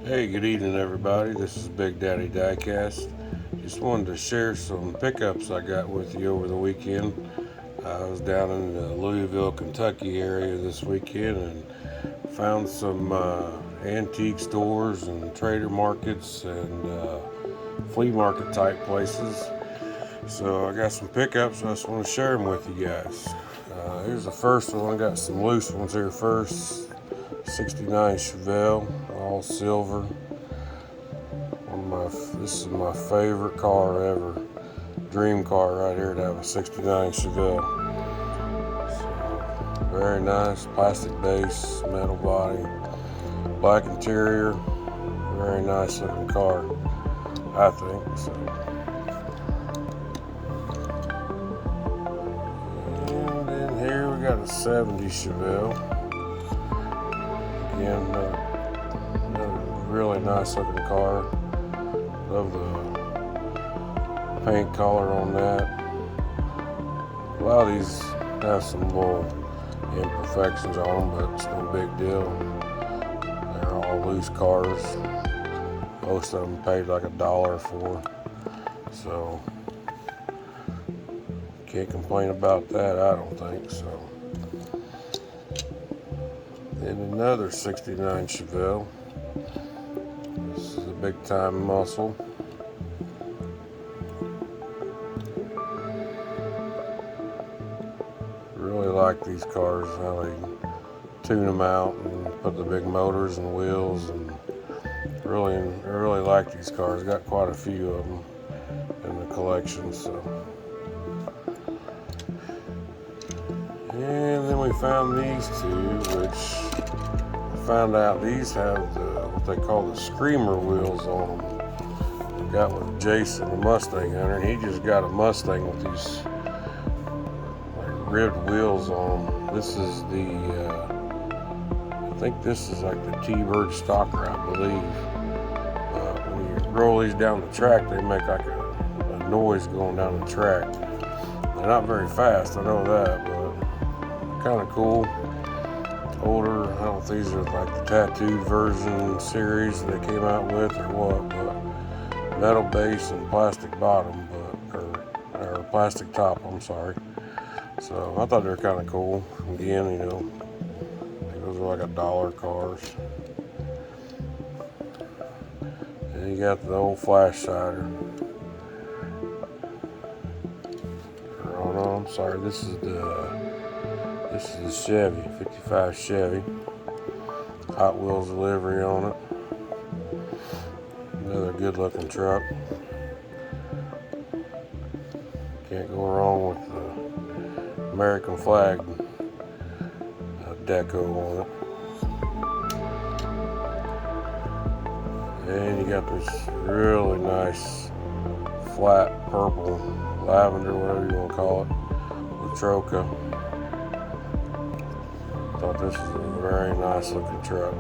Hey, good evening, everybody. This is Big Daddy Diecast. Just wanted to share some pickups I got with you over the weekend. I was down in the Louisville, Kentucky area this weekend and found some antique stores and trader markets and flea market type places. So I got some pickups. I just want to share them with you guys. Here's the first one. I got some loose ones here first. 69 Chevelle, all silver. This is my favorite car ever. Dream car right here to have a 69 Chevelle. So, very nice, plastic base, metal body, black interior. Very nice looking car, I think. So. And then here we got a 70 Chevelle. Again, another really nice looking car. Love the paint color on that. A lot of these have some little imperfections on them, but it's no big deal. They're all loose cars. Most of them paid like $1 for. So can't complain about that, I don't think so. Then another 69 Chevelle. This is a big time muscle. Really like these cars, how they tune them out and put the big motors and wheels, and really like these cars. Got quite a few of them in the collection. So, and then we found these two, which I found out these have what they call the screamer wheels on them. Got with Jason, the Mustang hunter, and he just got a Mustang with these like ribbed wheels on them. This is I think this is like the T-Bird Stalker, I believe. When you roll these down the track, they make like a noise going down the track. They're not very fast, I know that, but kind of cool. Older, I don't know if these are like the tattooed version series they came out with or what, but metal base and plastic bottom, or plastic top, I'm sorry. So I thought they were kind of cool. Again, I think those are like $1 cars. And you got the old flash cider. Oh no, I'm sorry, this is the Chevy, 55 Chevy. Hot Wheels livery on it. Another good looking truck. Can't go wrong with the American flag deco on it. And you got this really nice flat purple, lavender, whatever you want to call it, with Troca. Thought this was a very nice looking truck.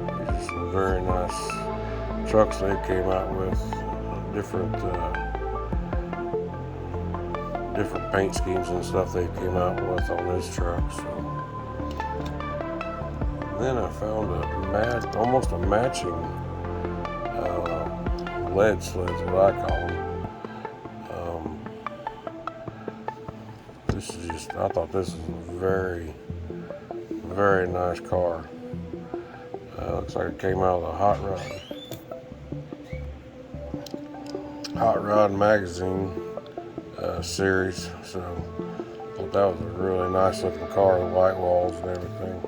These are some very nice trucks they came out with. Different paint schemes and stuff they came out with on this truck. So. Then I found almost a matching lead sleds, what I call them. I thought this was a very, very nice car. Looks like it came out of the Hot Rod magazine series. So I thought that was a really nice looking car with white walls and everything.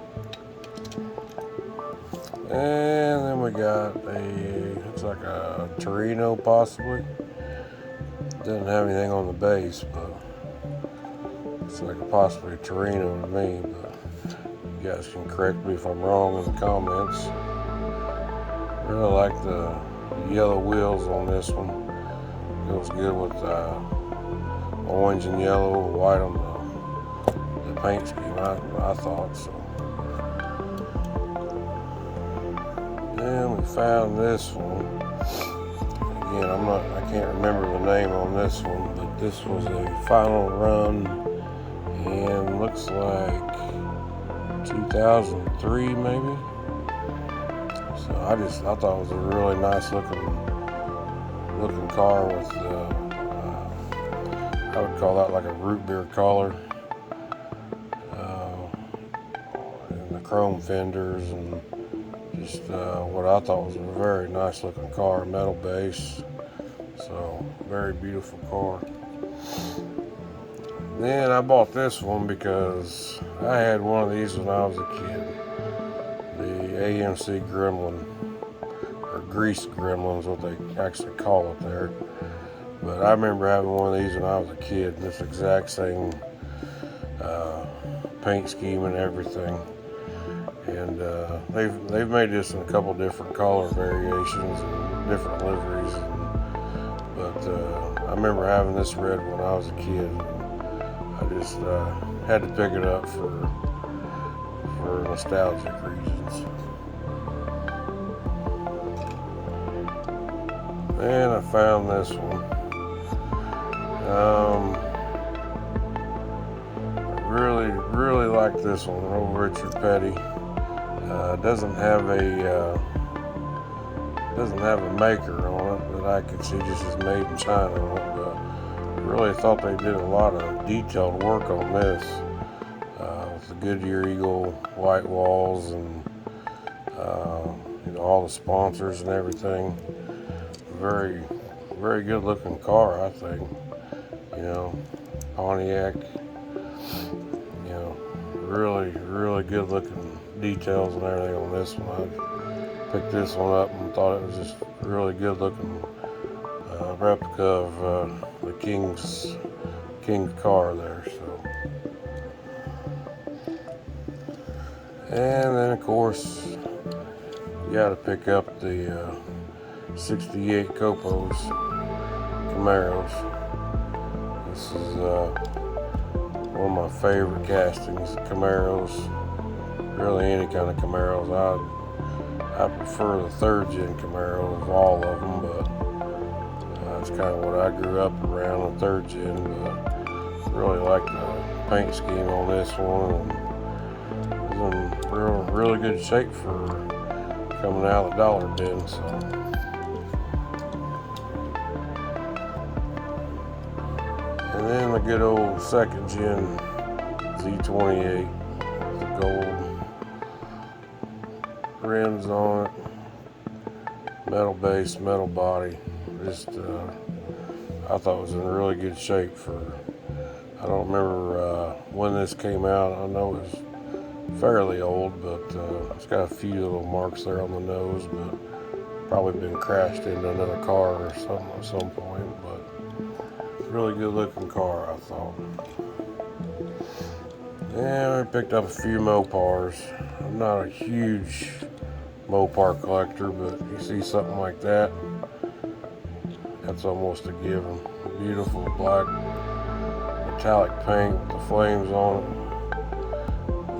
And then we got looks like a Torino possibly. Doesn't have anything on the base, but it's like a possibly Torino to me, but you guys can correct me if I'm wrong in the comments. Really like the yellow wheels on this one. Goes good with orange and yellow, white on the paint scheme, I thought so. Then we found this one. Again, I can't remember the name on this one, but this was a final run, and looks like 2003 maybe. So I thought it was a really nice looking car with I would call that like a root beer collar, and the chrome fenders, and just what I thought was a very nice looking car, metal base. So very beautiful car. Then I bought this one because I had one of these when I was a kid. The AMC Gremlin, or Grease Gremlin is what they actually call it there. But I remember having one of these when I was a kid, this exact same paint scheme and everything. And they've made this in a couple different color variations and different liveries. But I remember having this red when I was a kid. I just had to pick it up for nostalgic reasons. And I found this one. Really like this one. Old Richard Petty. Doesn't have a maker on it that I could see, just as made in China on it. But really thought they did a lot of detailed work on this, with the Goodyear Eagle white walls and all the sponsors and everything. Very good looking car, I think. Pontiac. Really good looking details and everything on this one. I picked this one up and thought it was just really good looking replica of the King's car there. So, and then of course you got to pick up the 68 Copos Camaros. This is one of my favorite castings, Camaros. Really any kind of Camaros. I prefer the third gen Camaro of all of them, but it's kind of what I grew up around, the third gen. But really like the paint scheme on this one, and it's in really good shape for coming out of the dollar bin. So. And then the good old second gen Z28 with the gold rims on it, metal base, metal body. Just I thought it was in really good shape for. I don't remember when this came out. I know it was fairly old, but it's got a few little marks there on the nose, but probably been crashed into another car or something at some point. But really good looking car, I thought. Yeah, I picked up a few Mopars. I'm not a huge Mopar collector, but you see something like that, that's almost a given. Beautiful black metallic paint with the flames on it.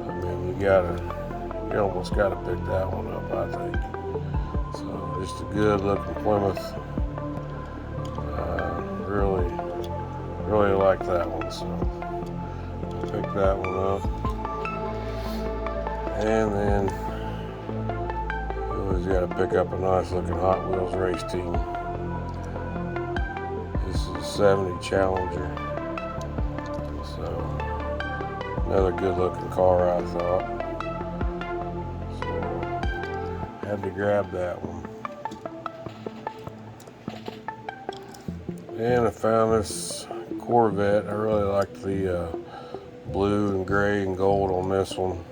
I mean, you almost gotta pick that one up, I think. So just a good looking Plymouth. Really like that one, so I picked that one up. And then you always got to pick up a nice looking Hot Wheels race team. This is a 70 Challenger, so another good looking car, I thought. So had to grab that one. And I found this Corvette. I really liked the blue and gray and gold on this one.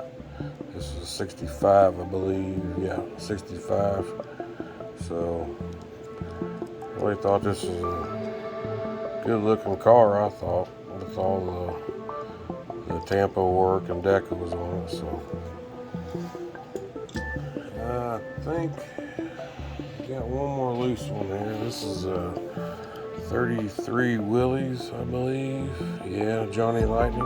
This is a 65, I believe. Yeah, 65. So really thought this was a good looking car, I thought, with all the Tampa work and decals on it. So I think we got one more loose one here. This is a 33 Willys, I believe. Yeah, Johnny Lightning.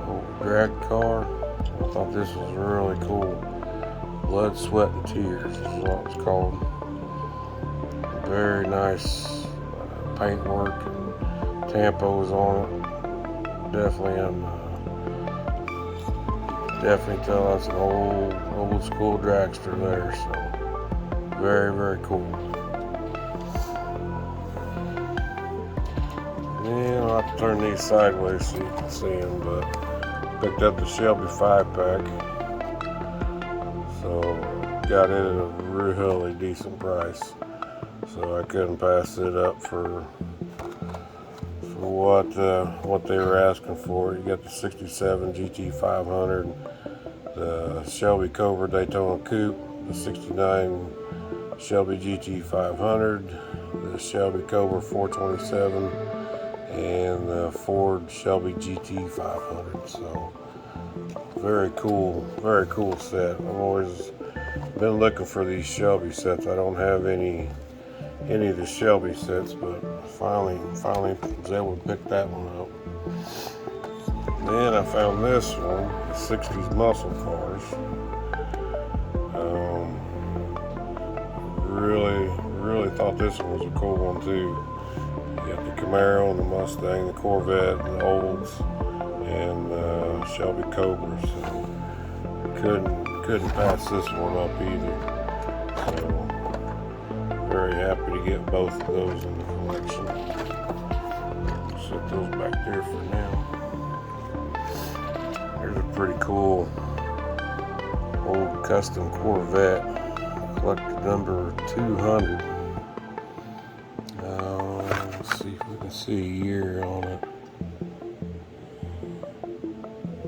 Old drag car. I thought this was really cool. Blood, Sweat, and Tears is what it's called. Very nice paintwork and tampos on it. Definitely definitely tell that's an old school dragster there. So very, very cool. And I'll have to turn these sideways so you can see them, but picked up the Shelby 5-pack. So got it at a really decent price. So I couldn't pass it up for what they were asking for. You got the 67 GT 500, the Shelby Cobra Daytona Coupe, the 69 Shelby GT 500, the Shelby Cobra 427, and the Ford Shelby GT 500. So very cool set. I've always been looking for these Shelby sets. I don't have any of the Shelby sets, but finally was able to pick that one up. Then I found this one, the 60s muscle cars. Really thought this one was a cool one too. You got the Camaro and the Mustang, the Corvette, the Olds, and Shelby Cobra. So couldn't pass this one up either. So very happy to get both of those in the collection. Set those back there for now. Here's a pretty cool old custom Corvette, collector number 200. Let's see if we can see a year on it.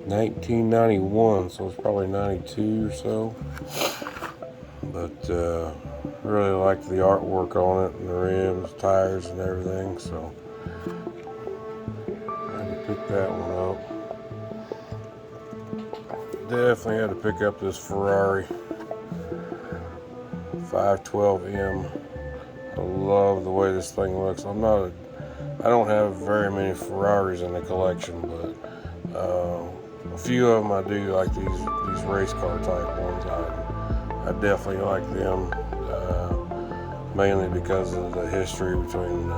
1991, so it's probably 92 or so. But really like the artwork on it, and the rims, tires, and everything. So I had to pick that one up. Definitely had to pick up this Ferrari 512M. I love the way this thing looks. I don't have very many Ferraris in the collection, but a few of them I do like these race car type ones. I definitely like them, mainly because of the history between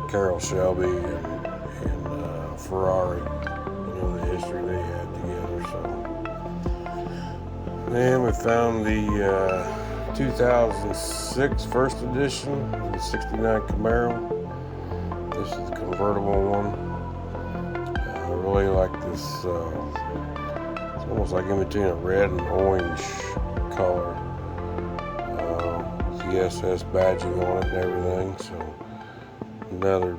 Carroll Shelby and Ferrari. You know, the history they had together. So then we found the 2006 first edition, the 69 Camaro. This is the convertible one. I really like this. It's almost like in between a red and orange color. With the SS badging on it and everything. So another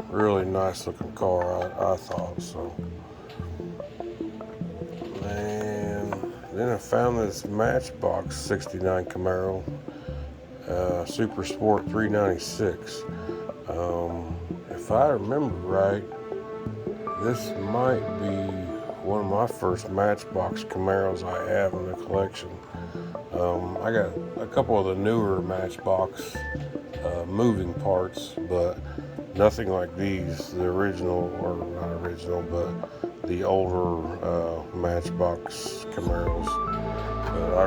really nice looking car, I thought. So. And then I found this Matchbox 69 Camaro, Super Sport 396. If I remember right, this might be one of my first Matchbox Camaros I have in the collection. I got a couple of the newer Matchbox moving parts, but nothing like these, the original, or not original, but the older Matchbox Camaros. But I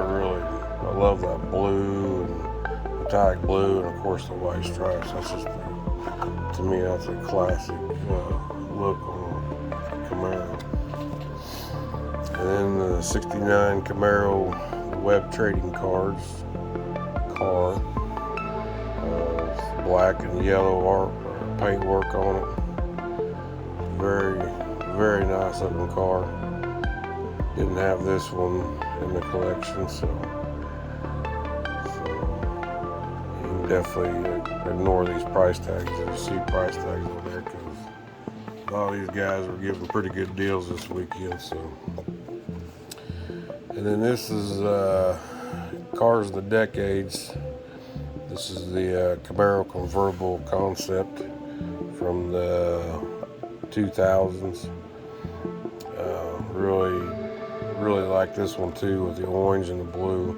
love that blue and metallic blue, and of course the white stripes. That's just, to me, that's a classic look on a Camaro. And then the 69 Camaro, the web trading car, black and yellow paint work on it. Very nice looking car. Didn't have this one in the collection, so you can definitely ignore these price tags if you see price tags on there, because a lot of these guys were giving pretty good deals this weekend. So, and then this is Cars of the Decades. This is the Camaro convertible concept from the 2000s. Really like this one too, with the orange and the blue.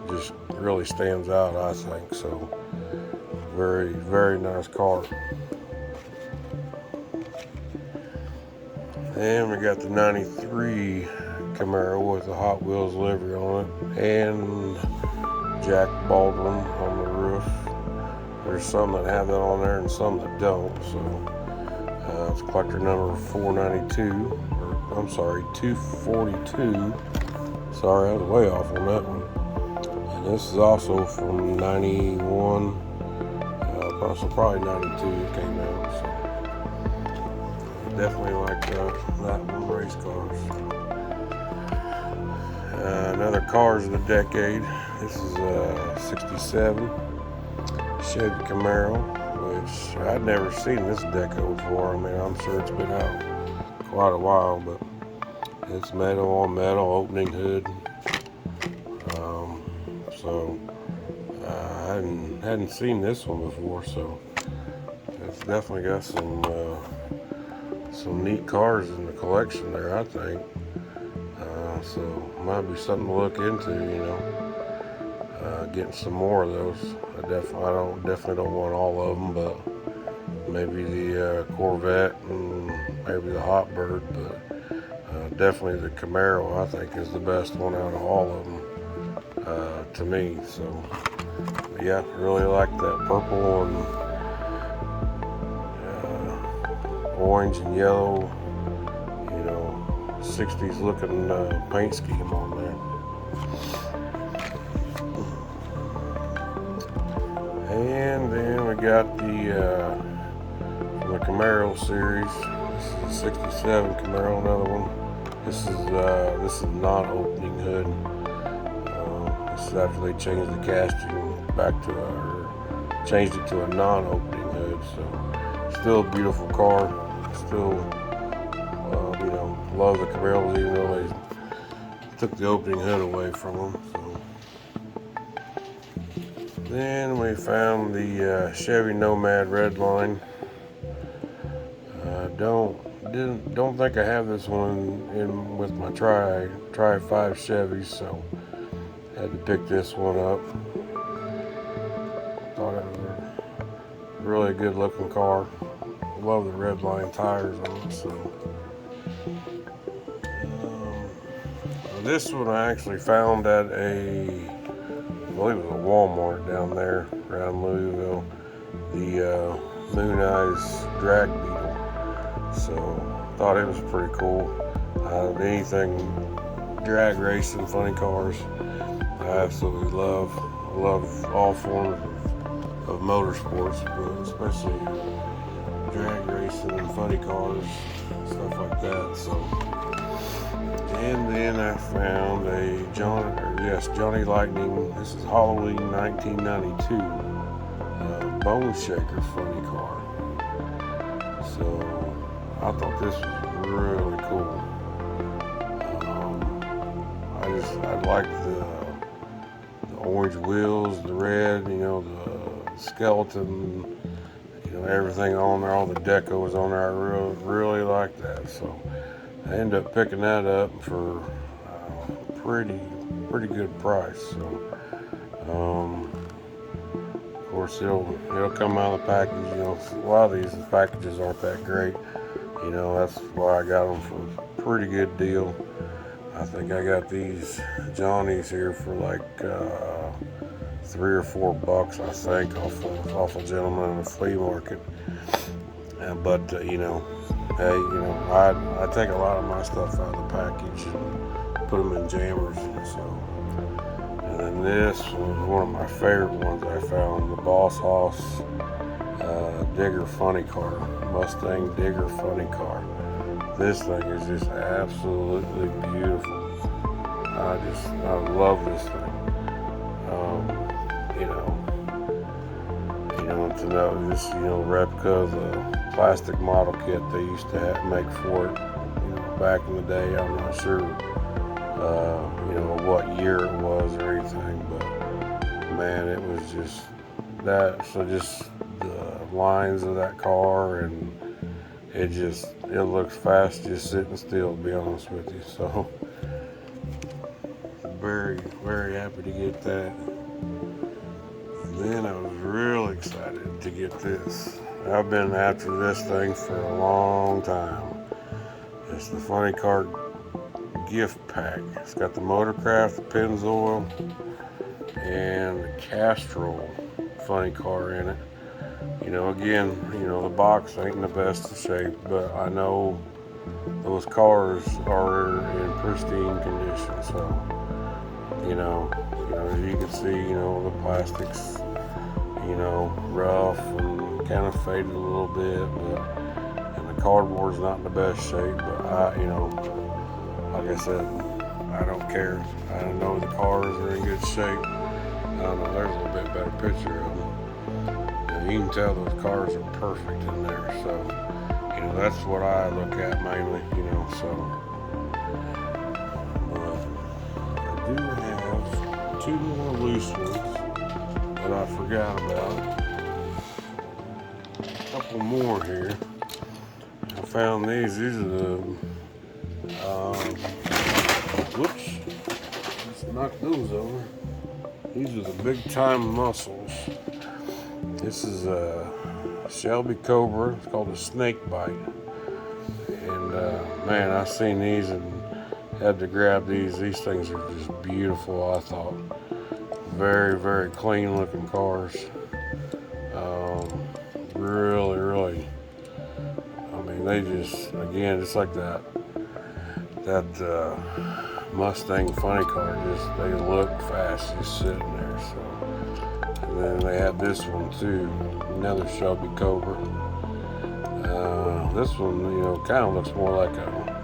Just really stands out, I think. So very nice car. And we got the 93 Camaro with the Hot Wheels livery on it, and Jack Baldwin on the roof. There's some that have that on there and some that don't. So it's collector number 492, or I'm sorry, 242. Sorry, I was way off on that one. And this is also from 91, probably 92 it came out. So definitely like that one, race cars. Another Cars of the Decade. This is a 67 Chevy Camaro, which I'd never seen this deco before. I mean, I'm sure it's been out quite a while, but it's metal on metal, opening hood. So I hadn't seen this one before, so it's definitely got some neat cars in the collection there, I think. So might be something to look into, getting some more of those. I definitely don't want all of them, but maybe the Corvette and maybe the Hot Bird, but definitely the Camaro I think is the best one out of all of them to me. So yeah, really like that purple and orange and yellow, 60s looking paint scheme on there. And then we got from the Camaro series. This is a 67 Camaro, another one. This is non-opening hood. This is after they changed the casting back to changed it to a non-opening hood. So still a beautiful car. Still, love the Camaros, even though they took the opening hood away from them. So. Then we found the Chevy Nomad Redline. Don't think I have this one in with my Tri 5 Chevys, so had to pick this one up. Thought it was a really good looking car. Love the Redline tires on it. So this one I actually found at I believe it was a Walmart down there around Louisville. The Moon Eyes drag beetle. So thought it was pretty cool. Anything drag racing, funny cars, I absolutely love. I love all forms of motorsports, but especially drag racing and funny cars, stuff like that. So, and then I found a Johnny Lightning. This is Halloween 1992 Bone Shaker funny car. So I thought this was really cool. I like the orange wheels, the red, the skeleton, everything on there, all the deco was on there. I really like that. So I ended up picking that up for a pretty good price. So of course it'll come out of the package. A lot of these packages aren't that great. That's why I got them for a pretty good deal. I think I got these Johnnies here for like $3 or $4, I think, off a gentleman in the flea market. But hey, I take a lot of my stuff out of the package and put them in jammers. So, and then this was one of my favorite ones I found, the Boss Hoss Digger funny car, Mustang Digger funny car. This thing is just absolutely beautiful. I love this thing. To know this, replica of the plastic model kit they used to make for it, back in the day. I'm not sure, what year it was or anything, but man, it was just that. So just the lines of that car, and it looks fast just sitting still, to be honest with you. So very, very happy to get that. Then I was really excited to get this. I've been after this thing for a long time. It's the Funny Car gift pack. It's got the Motorcraft, the Pennzoil, and the Castrol funny car in it. The box ain't in the best of shape, but I know those cars are in pristine condition. So, as you can see, the plastics, rough and kind of faded a little bit, and the cardboard's not in the best shape. But like I said, I don't care. I know the cars are in good shape. I don't know. There's a little bit better picture of them. And you can tell those cars are perfect in there. So, that's what I look at mainly. So. I do have two more loose ones that I forgot about. A couple more here. I found these. These are the whoops. Let's knock those over. These are the big time mussels. This is a Shelby Cobra. It's called a snake bite. And man, I seen these and had to grab these. These things are just beautiful, I thought. Very, very clean looking cars. Really, really. I mean, they just, again, just like that Mustang funny car. Just they look fast, just sitting there. So, and then they have this one too, another Shelby Cobra. This one, kind of looks more like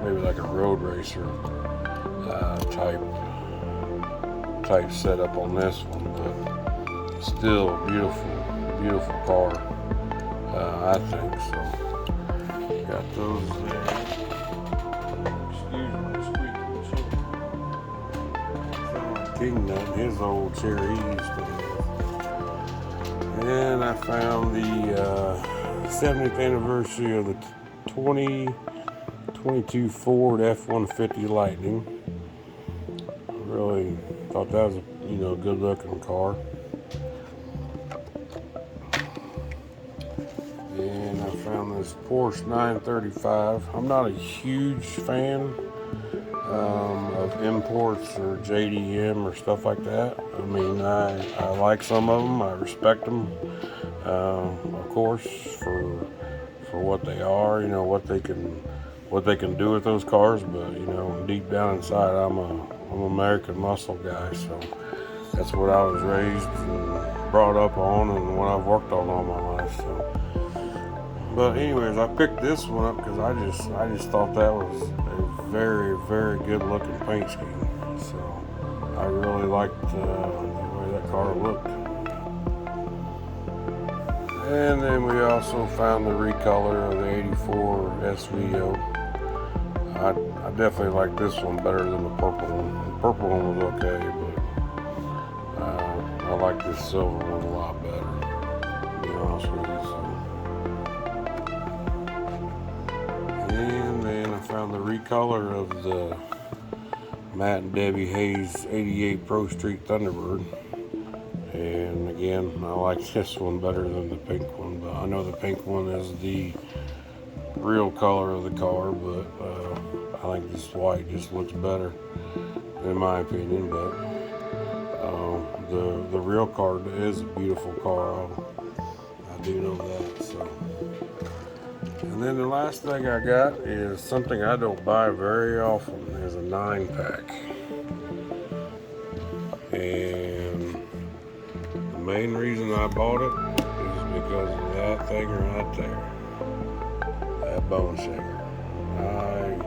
maybe like a road racer type setup on this one, but still a beautiful car, I think. So got those there. Excuse me, squeaky chair. King Nut, his old chair he used to have. And I found the 70th anniversary of the 2022 Ford F-150 Lightning. Really thought that was a good looking car. And I found this Porsche 935. I'm not a huge fan of imports or JDM or stuff like that. I mean, I like some of them. I respect them, of course, for what they are. What they can do with those cars. But deep down inside, I'm an American muscle guy. So that's what I was raised and brought up on, and what I've worked on all my life. So. But anyways, I picked this one up because I just thought that was a very, very good looking paint scheme. So I really liked the way that car looked. And then we also found the recolor of the 84 SVO. I definitely like this one better than the purple one. The purple one was okay, but I like this silver one a lot better, to be honest with you. So. And then I found the recolor of the Matt and Debbie Hayes 88 Pro Street Thunderbird. And again, I like this one better than the pink one, but I know the pink one is the real color of the car, but I think this white just looks better, in my opinion. But the real car is a beautiful car. I do know that. So. And then the last thing I got is something I don't buy very often, is a 9-pack. And the main reason I bought it is because of that thing right there, that bone shaker. I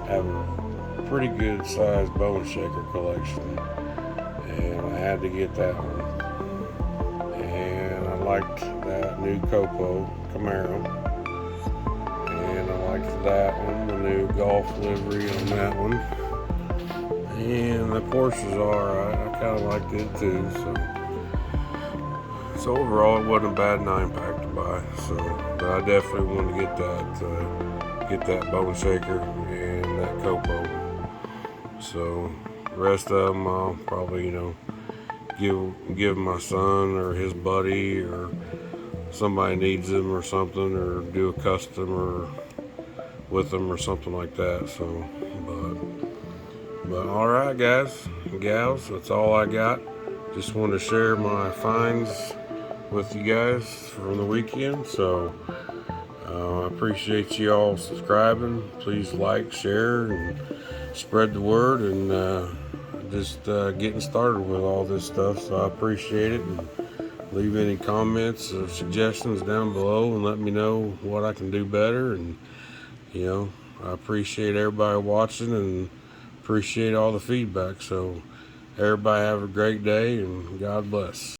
have a pretty good sized bone shaker collection, and I had to get that one. And I liked that new Copo Camaro. And I liked that one, the new Golf livery on that one. And the Porsches are, I kind of liked it too. So overall, it wasn't a bad 9-pack to buy. So, but I definitely wanted to get that bone shaker and that Copo. So the rest of them I'll probably, give my son or his buddy, or somebody needs them or something, or do a custom or with them or something like that. So, but all right, guys and gals, that's all I got. Just want to share my finds with you guys from the weekend. So I appreciate you all subscribing. Please like, share, and spread the word, and just getting started with all this stuff. So I appreciate it. And leave any comments or suggestions down below and let me know what I can do better. And I appreciate everybody watching and appreciate all the feedback. So everybody have a great day and God bless.